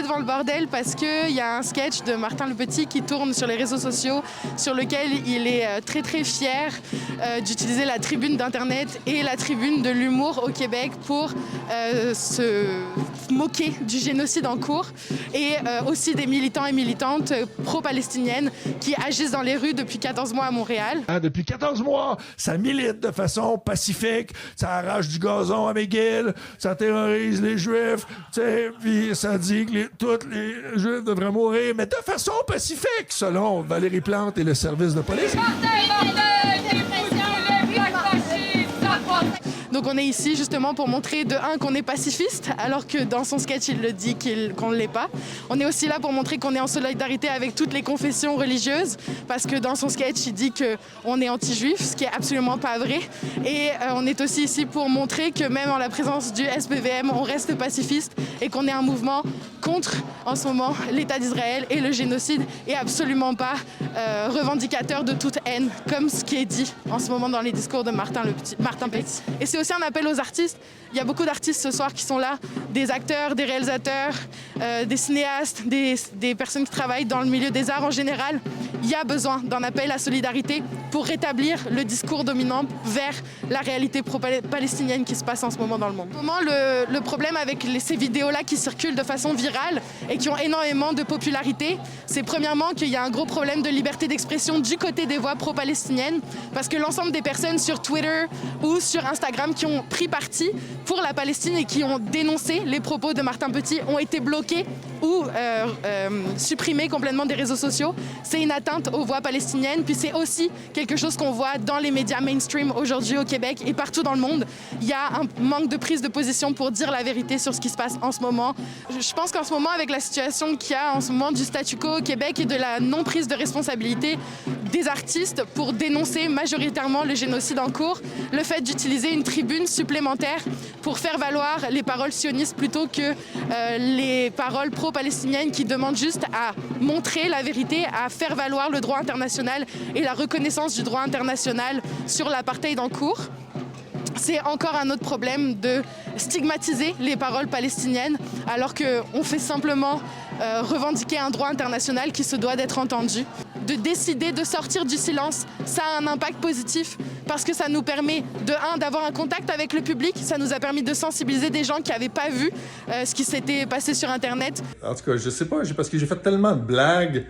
devant le bordel parce qu'il y a un sketch de Martin le Petit qui tourne sur les réseaux sociaux sur lequel il est très très fier d'utiliser la tribune d'Internet et la tribune de l'humour au Québec pour se moquer du génocide en cours et aussi des militants et militantes pro-palestiniennes qui agissent dans les rues depuis 14 mois à Montréal. Depuis 14 mois, ça milite de façon pacifique, ça arrache du gazon à McGill, ça terrorise les Juifs, puis ça dit que tous les Juifs devraient mourir, mais de façon pacifique, selon Valérie Plante et le service de police. Donc on est ici justement pour montrer de un qu'on est pacifiste, alors que dans son sketch il le dit qu'on ne l'est pas. On est aussi là pour montrer qu'on est en solidarité avec toutes les confessions religieuses, parce que dans son sketch il dit qu'on est anti-juif, ce qui est absolument pas vrai. Et on est aussi ici pour montrer que même en la présence du SPVM, on reste pacifiste et qu'on est un mouvement contre en ce moment l'État d'Israël et le génocide, et absolument pas revendicateur de toute haine, comme ce qui est dit en ce moment dans les discours de Martin Petit. Et c'est aussi un appel aux artistes. Il y a beaucoup d'artistes ce soir qui sont là, des acteurs, des réalisateurs, des cinéastes, des personnes qui travaillent dans le milieu des arts en général. Il y a besoin d'un appel à solidarité pour rétablir le discours dominant vers la réalité pro-palestinienne qui se passe en ce moment dans le monde. Le problème avec ces vidéos-là qui circulent de façon virale et qui ont énormément de popularité, c'est premièrement qu'il y a un gros problème de liberté d'expression du côté des voix pro-palestiniennes, parce que l'ensemble des personnes sur Twitter ou sur Instagram qui ont pris parti pour la Palestine et qui ont dénoncé les propos de Martin Petit ont été bloqués ou supprimés complètement des réseaux sociaux. C'est une atteinte aux voix palestiniennes, puis c'est aussi quelque chose qu'on voit dans les médias mainstream aujourd'hui au Québec et partout dans le monde. Il y a un manque de prise de position pour dire la vérité sur ce qui se passe en ce moment. Je pense qu'en ce moment, avec la situation qu'il y a en ce moment du statu quo au Québec et de la non-prise de responsabilité des artistes pour dénoncer majoritairement le génocide en cours, le fait d'utiliser une tribune supplémentaire pour faire valoir les paroles sionistes plutôt que les paroles pro-palestiniennes qui demandent juste à montrer la vérité, à faire valoir le droit international et la reconnaissance du droit international sur l'apartheid en cours. C'est encore un autre problème de stigmatiser les paroles palestiniennes alors qu'on fait simplement revendiquer un droit international qui se doit d'être entendu. De décider de sortir du silence, ça a un impact positif parce que ça nous permet d'avoir un contact avec le public, ça nous a permis de sensibiliser des gens qui n'avaient pas vu ce qui s'était passé sur Internet. En tout cas, je sais pas, parce que j'ai fait tellement de blagues